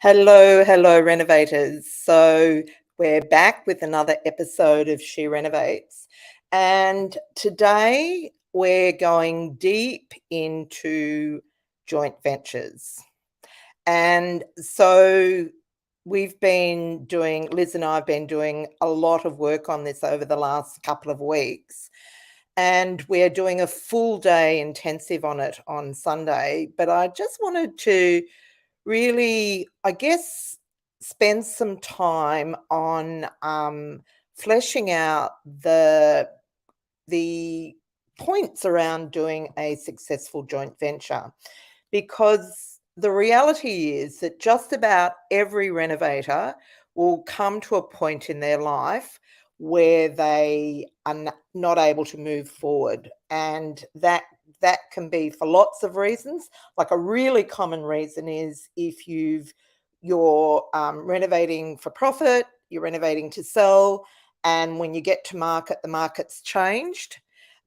Hello, renovators. So we're back with another episode of She Renovates. And today we're going deep into joint ventures. And so Liz and I have been doing a lot of work on this over the last couple of weeks. And we're doing a full day intensive on it on Sunday. But I just wanted to really, I guess, spend some time on fleshing out the points around doing a successful joint venture, because the reality is that just about every renovator will come to a point in their life where they are not able to move forward, and that can be for lots of reasons. Like, a really common reason is if you're renovating for profit, you're renovating to sell, and when you get to market, the market's changed.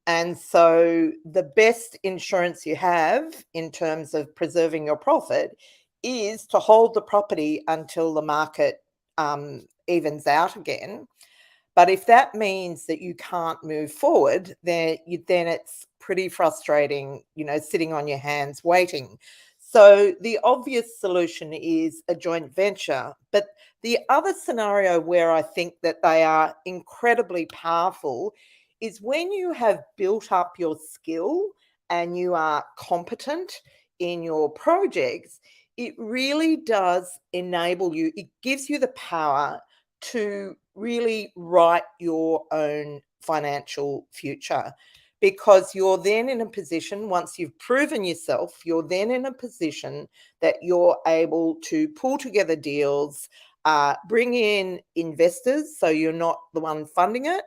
And so the best insurance you have in terms of preserving your profit is to hold the property until the market evens out again. But if that means that you can't move forward, then it's pretty frustrating, sitting on your hands waiting. So the obvious solution is a joint venture. But the other scenario where I think that they are incredibly powerful is when you have built up your skill and you are competent in your projects. It really does enable you, it gives you the power to really write your own financial future, because you're then in a position, once you've proven yourself, you're then in a position that you're able to pull together deals, bring in investors, so you're not the one funding it,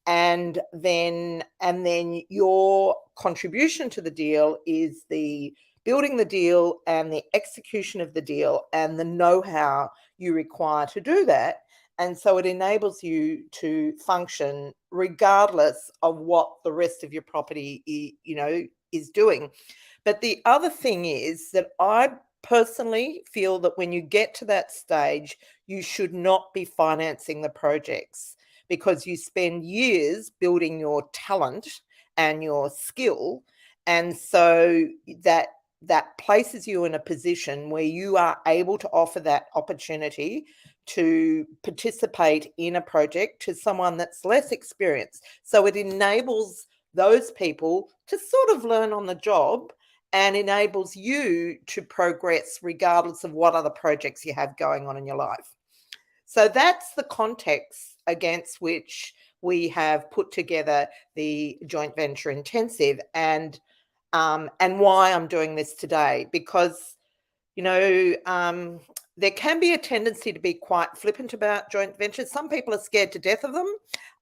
and then your contribution to the deal is the building the deal and the execution of the deal and the know-how you require to do that. And so it enables you to function regardless of what the rest of your property is doing. But the other thing is that I personally feel that when you get to that stage, you should not be financing the projects, because you spend years building your talent and your skill. And so that places you in a position where you are able to offer that opportunity to participate in a project to someone that's less experienced. So it enables those people to sort of learn on the job and enables you to progress regardless of what other projects you have going on in your life. So that's the context against which we have put together the joint venture intensive, and why I'm doing this today, because there can be a tendency to be quite flippant about joint ventures. Some people are scared to death of them,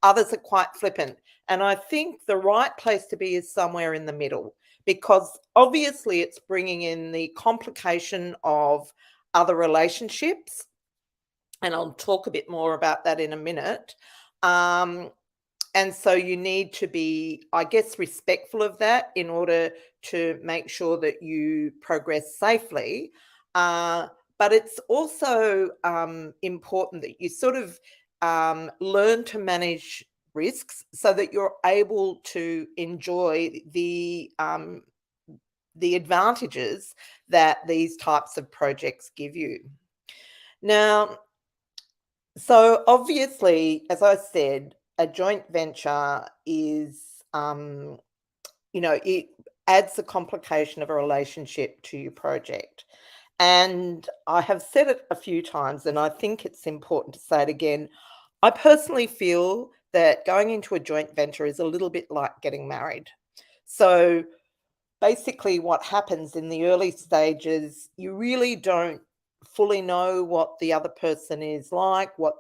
others are quite flippant. And I think the right place to be is somewhere in the middle, because obviously it's bringing in the complication of other relationships. And I'll talk a bit more about that in a minute. And so you need to be, I guess, respectful of that in order to make sure that you progress safely. But it's also important that you sort of learn to manage risks so that you're able to enjoy the advantages that these types of projects give you. Now, so obviously, as I said, a joint venture is, it adds the complication of a relationship to your project. And I have said it a few times, and I think it's important to say it again. I personally feel that going into a joint venture is a little bit like getting married. So basically what happens in the early stages, you really don't fully know what the other person is like, what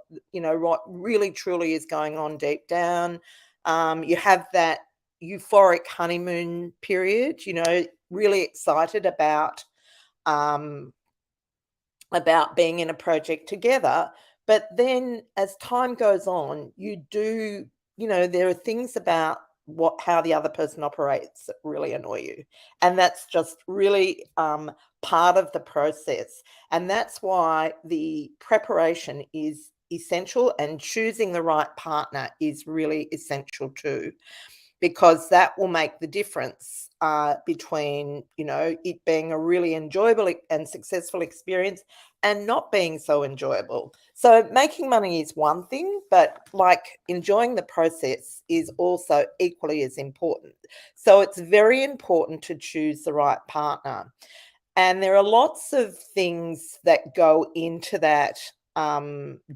really truly is going on deep down. You have that euphoric honeymoon period, really excited um, about being in a project together. But then as time goes on, there are things about how the other person operates that really annoy you. And that's just really part of the process. And that's why the preparation is essential, and choosing the right partner is really essential too, because that will make the difference between, it being a really enjoyable and successful experience and not being so enjoyable. So making money is one thing, but like enjoying the process is also equally as important. So it's very important to choose the right partner. And there are lots of things that go into that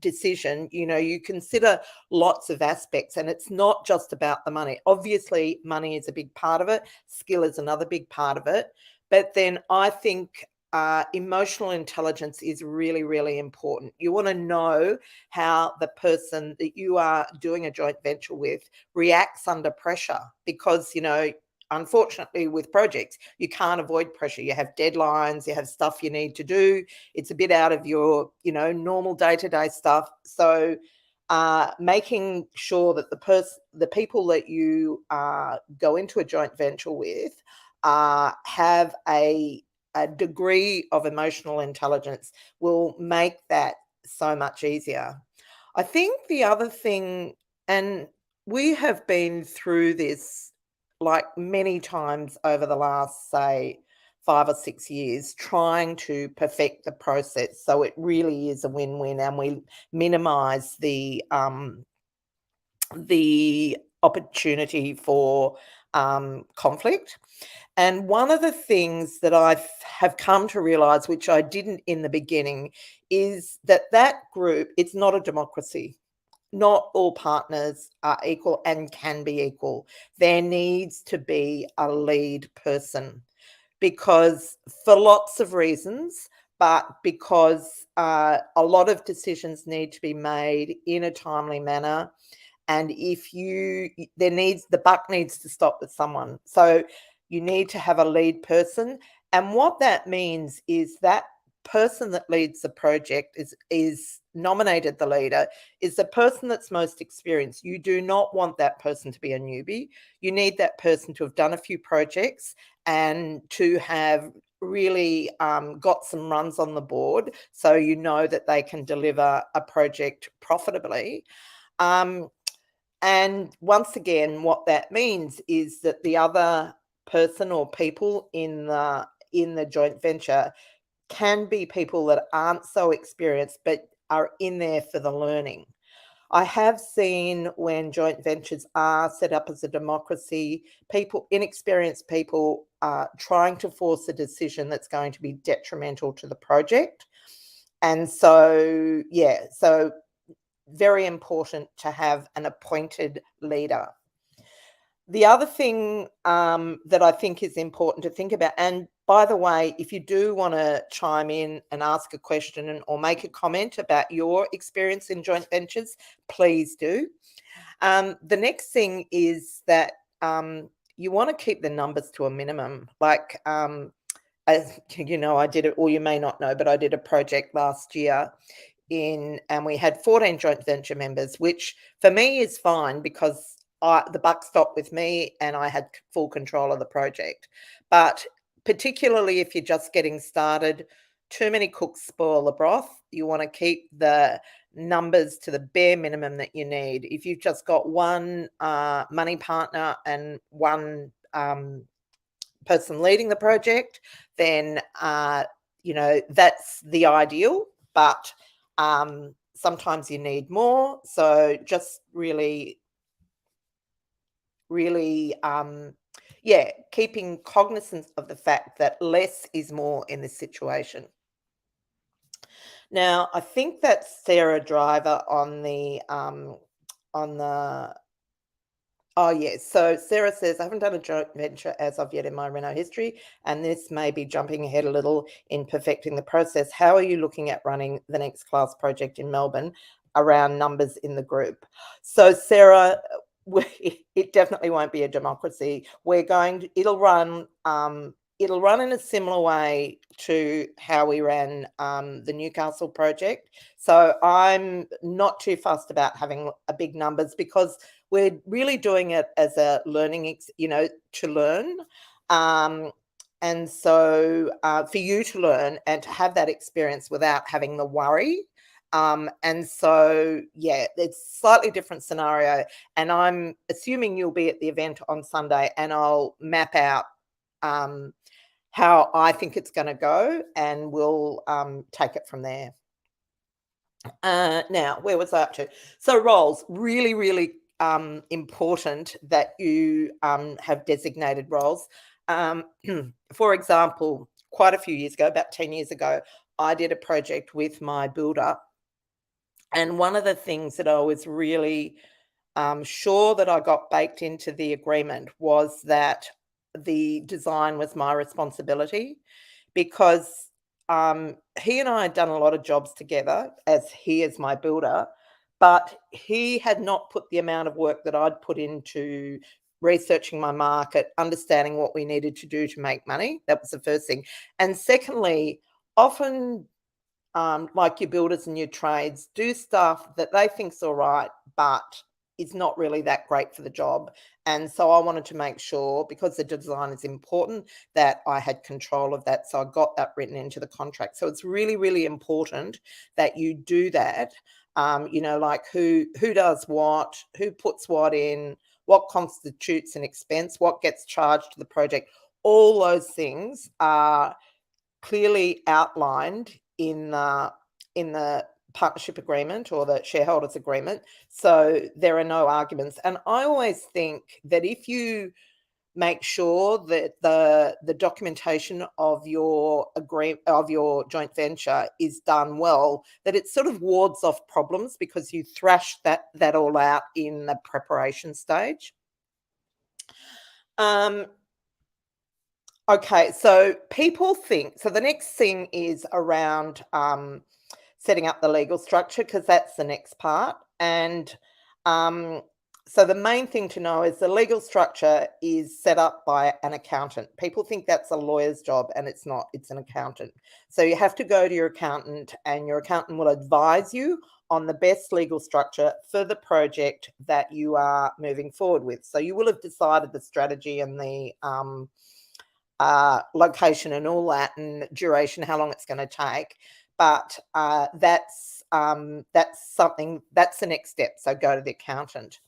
decision. You consider lots of aspects, and it's not just about the money. Obviously, money is a big part of it, skill is another big part of it. But then I think emotional intelligence is really, really important. You want to know how the person that you are doing a joint venture with reacts under pressure, because, unfortunately, with projects, you can't avoid pressure. You have deadlines, you have stuff you need to do. It's a bit out of your, normal day-to-day stuff. So making sure that the people that you go into a joint venture with have a degree of emotional intelligence will make that so much easier. I think the other thing, and we have been through this like many times over the last, say, 5 or 6 years, trying to perfect the process so it really is a win-win, and we minimize the opportunity for conflict. And one of the things that have come to realize, which I didn't in the beginning, is that group, it's not a democracy. Not all partners are equal and can be equal. There needs to be a lead person, because for lots of reasons, but because a lot of decisions need to be made in a timely manner. And if the buck needs to stop with someone. So you need to have a lead person. And what that means is that person that leads the project is nominated the leader, is the person that's most experienced. You do not want that person to be a newbie. You need that person to have done a few projects and to have really got some runs on the board, so you know that they can deliver a project profitably. Um, and once again, what that means is that the other person or people in the joint venture can be people that aren't so experienced but are in there for the learning. I have seen when joint ventures are set up as a democracy, inexperienced people trying to force a decision that's going to be detrimental to the project. And so, yeah, so very important to have an appointed leader. The other thing that I think is important to think about, and by the way, if you do want to chime in and ask a question or make a comment about your experience in joint ventures, please do. The next thing is that you want to keep the numbers to a minimum. Like, as I did it, or you may not know, but I did a project last year and we had 14 joint venture members, which for me is fine, because the buck stopped with me and I had full control of the project. But particularly if you're just getting started, too many cooks spoil the broth. You want to keep the numbers to the bare minimum that you need. If you've just got one money partner and one person leading the project, then that's the ideal. But sometimes you need more. So just really, really, keeping cognizance of the fact that less is more in this situation. Now, I think that's Sarah Driver on the. Oh, yes. So Sarah says, I haven't done a joint venture as of yet in my Renault history, and this may be jumping ahead a little in perfecting the process. How are you looking at running the next class project in Melbourne around numbers in the group? So, Sarah, it definitely won't be a democracy. It'll run it'll run in a similar way to how we ran the Newcastle project. So I'm not too fussed about having a big numbers because we're really doing it as a learning, to learn. Um, and so for you to learn and to have that experience without having the worry. And so, yeah, it's slightly different scenario. And I'm assuming you'll be at the event on Sunday and I'll map out um, how I think it's gonna go, and we'll, take it from there. Now, where was I up to? So roles, really, really, important that you, have designated roles. Um, for example, quite a few years ago, about 10 years ago, I did a project with my builder, and one of the things that I was really sure that I got baked into the agreement was that the design was my responsibility because he and I had done a lot of jobs together as he is my builder, but he had not put the amount of work that I'd put into researching my market, understanding what we needed to do to make money. That was the first thing. And secondly, often like your builders and your trades, do stuff that they think's all right, but is not really that great for the job. And so I wanted to make sure, because the design is important, that I had control of that. So I got that written into the contract. So it's really, really important that you do that. Like who does what, who puts what in, what constitutes an expense, what gets charged to the project. All those things are clearly outlined in the partnership agreement or the shareholders agreement, so there are no arguments. And I always think that if you make sure that the documentation of your joint venture is done well, that it sort of wards off problems because you thrash that all out in the preparation stage. um Okay, so people think so the next thing is around setting up the legal structure because that's the next part. And um, so the main thing to know is the legal structure is set up by an accountant. People think that's a lawyer's job and it's not, it's an accountant. So you have to go to your accountant and your accountant will advise you on the best legal structure for the project that you are moving forward with. So you will have decided the strategy and the location and all that, and duration, how long it's going to take. But that's something that's the next step. So go to the accountant.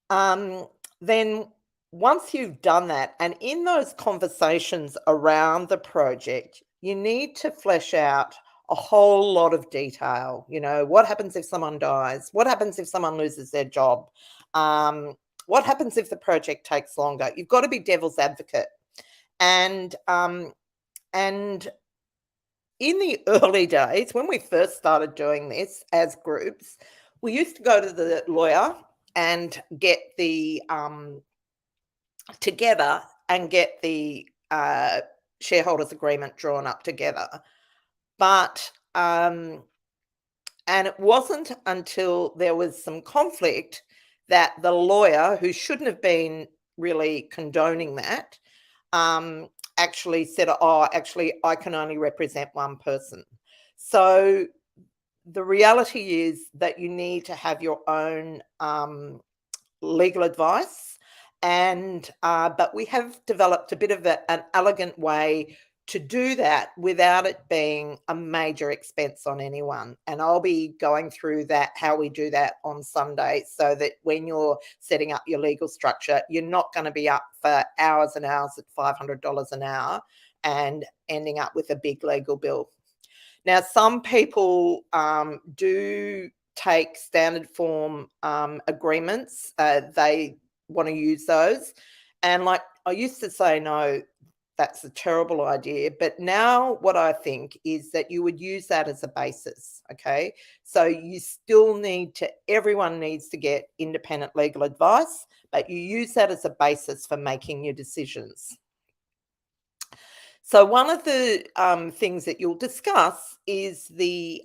Um, then once you've done that, and in those conversations around the project, you need to flesh out a whole lot of detail. What happens if someone dies? What happens if someone loses their job? Um, what happens if the project takes longer? You've got to be devil's advocate. And in the early days, when we first started doing this as groups, we used to go to the lawyer and get the together and get the shareholders agreement drawn up together. But and it wasn't until there was some conflict that the lawyer, who shouldn't have been really condoning that, um, actually said, "Oh, actually, I can only represent one person." So the reality is that you need to have your own legal advice, and but we have developed a bit of an elegant way to do that without it being a major expense on anyone. And I'll be going through that, how we do that on Sunday, so that when you're setting up your legal structure, you're not going to be up for hours and hours at $500 an hour and ending up with a big legal bill. Now, some people do take standard form agreements. They want to use those. And like I used to say, no, that's a terrible idea. But now what I think is that you would use that as a basis. Okay. So you still need to, everyone needs to get independent legal advice, but you use that as a basis for making your decisions. So one of the things that you'll discuss is the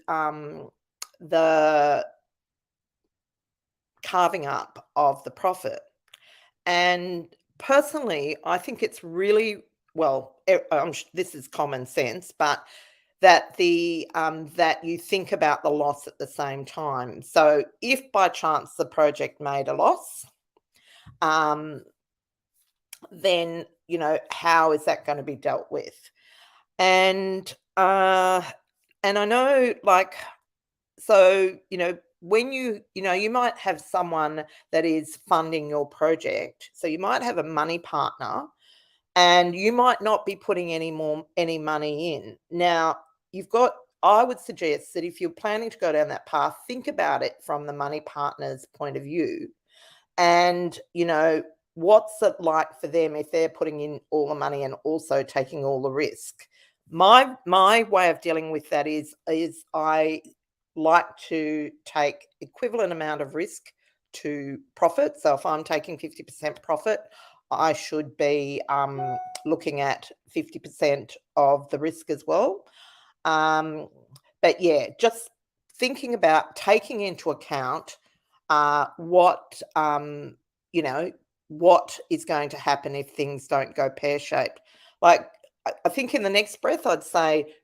carving up of the profit. And personally, I think it's really well, this is common sense, but that you think about the loss at the same time. So if by chance the project made a loss, um, then, how is that gonna be dealt with? And, and I know, like, so, when you might have someone that is funding your project. So you might have a money partner and you might not be putting any money in. Now, you've got I would suggest that if you're planning to go down that path, think about it from the money partner's point of view. And, what's it like for them if they're putting in all the money and also taking all the risk? My way of dealing with that is I like to take equivalent amount of risk to profit. So if I'm taking 50% profit, I should be looking at 50% of the risk as well. Um, but yeah, just thinking about taking into account what you know what is going to happen if things don't go pear shaped. Like I think in the next breath, I'd say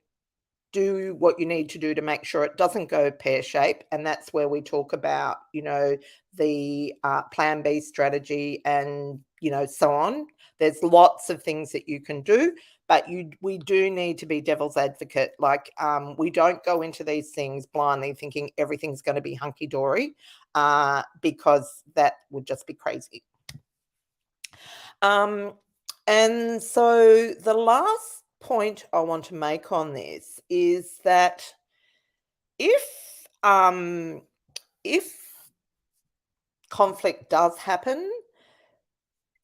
do what you need to do to make sure it doesn't go pear shaped, and that's where we talk about the plan B strategy and so on. There's lots of things that you can do, but we do need to be devil's advocate. Like we don't go into these things blindly thinking everything's going to be hunky dory, because that would just be crazy. Um, and so the last point I want to make on this is that if if conflict does happen,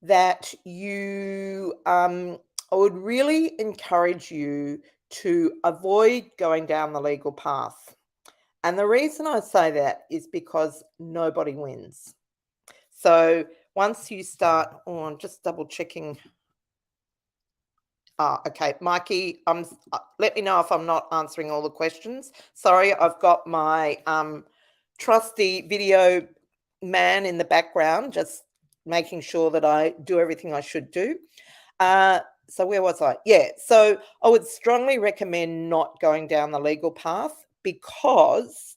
that I would really encourage you to avoid going down the legal path. And the reason I say that is because nobody wins. So once you start, oh, I'm just double checking. Ah, okay, Mikey, let me know if I'm not answering all the questions. Sorry, I've got my trusty video man in the background, just making sure that I do everything I should do. So where was I? Yeah, so I would strongly recommend not going down the legal path because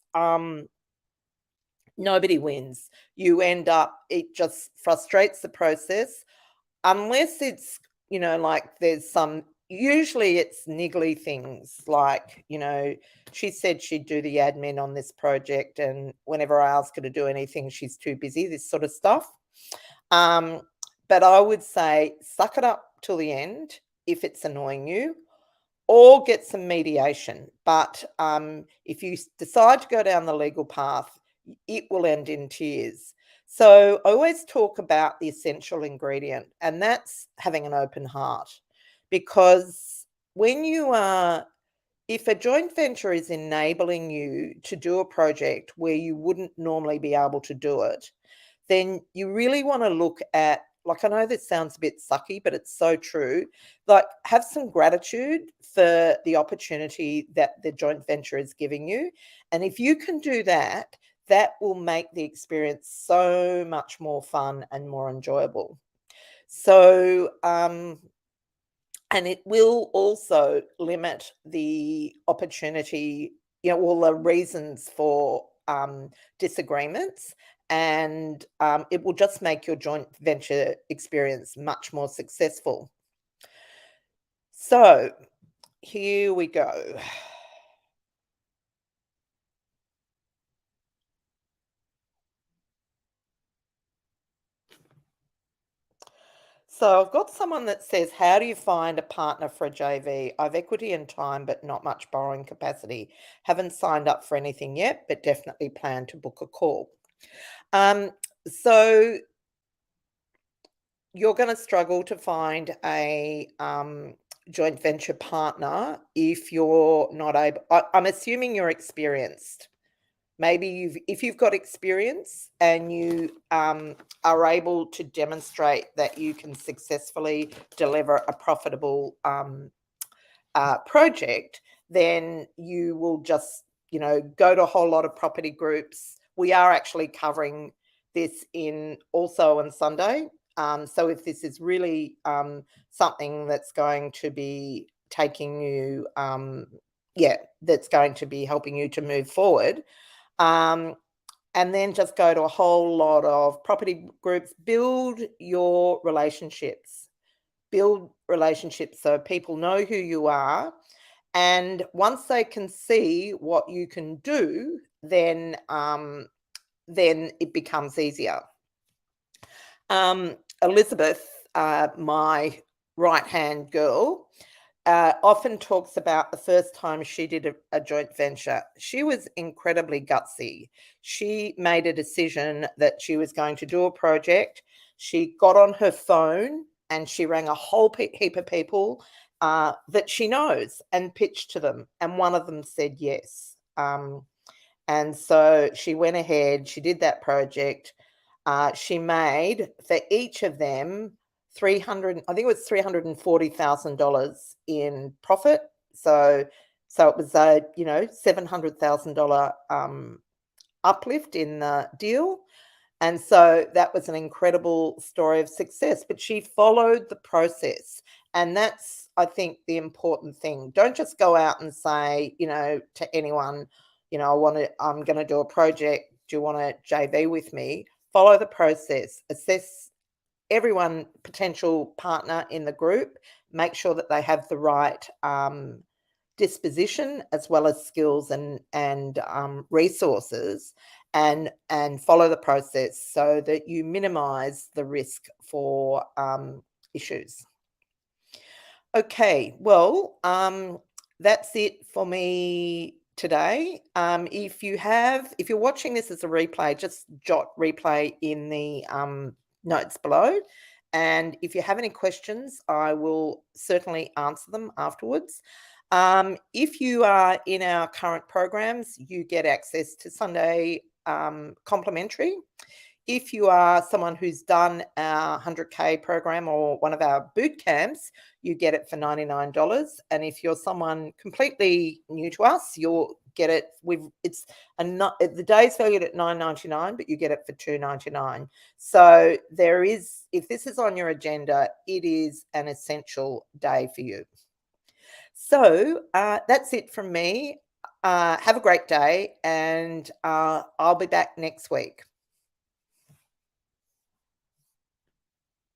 nobody wins. You end up, it just frustrates the process unless it's, like there's some usually it's niggly things like, she said she'd do the admin on this project and whenever I ask her to do anything, she's too busy, this sort of stuff. Um, but I would say suck it up till the end if it's annoying you or get some mediation. But if you decide to go down the legal path, it will end in tears. So I always talk about the essential ingredient, and that's having an open heart. Because when you are, if a joint venture is enabling you to do a project where you wouldn't normally be able to do it, then you really want to look at, like, I know this sounds a bit sucky, but it's so true. Like, have some gratitude for the opportunity that the joint venture is giving you. And if you can do that, that will make the experience so much more fun and more enjoyable. So, and it will also limit the opportunity, all the reasons for disagreements, and it will just make your joint venture experience much more successful. So, here we go. So, I've got someone that says, how do you find a partner for a JV? I've equity and time, but not much borrowing capacity. Haven't signed up for anything yet, but definitely plan to book a call. Um, so you're going to struggle to find a joint venture partner if you're not able. I'm assuming you're experienced. Maybe if you've got experience and you are able to demonstrate that you can successfully deliver a profitable project, then you will just go to a whole lot of property groups. We are actually covering this in also on Sunday. So if this is really something that's going to be taking you, yeah, that's going to be helping you to move forward. Um, and then just go to a whole lot of property groups, build your relationships, build relationships so people know who you are. And once they can see what you can do, then it becomes easier. Elizabeth, my right hand girl, often talks about the first time she did a joint venture. She was incredibly gutsy. She made a decision that she was going to do a project. She got on her phone and she rang a whole heap of people that she knows and pitched to them. And one of them said yes. And so she went ahead, she did that project. She made for each of them 300, I think it was $340,000 in profit. So it was a, $700,000 uplift in the deal. And so that was an incredible story of success, but she followed the process. And that's, I think, the important thing. Don't just go out and say, to anyone, I'm going to do a project. Do you want to JV with me? Follow the process, assess everyone, potential partner in the group, make sure that they have the right disposition as well as skills and resources, and follow the process so that you minimize the risk for issues. Okay, well, that's it for me today. If you're watching this as a replay, just jot replay in the notes below. And if you have any questions, I will certainly answer them afterwards. If you are in our current programs, you get access to Sunday complimentary. If you are someone who's done our 100K program or one of our boot camps, you get it for $99. And if you're someone completely new to us, you'll get it with the day's valued at $9.99, but you get it for $2.99. So if this is on your agenda, it is an essential day for you. So that's it from me. Have a great day, and I'll be back next week.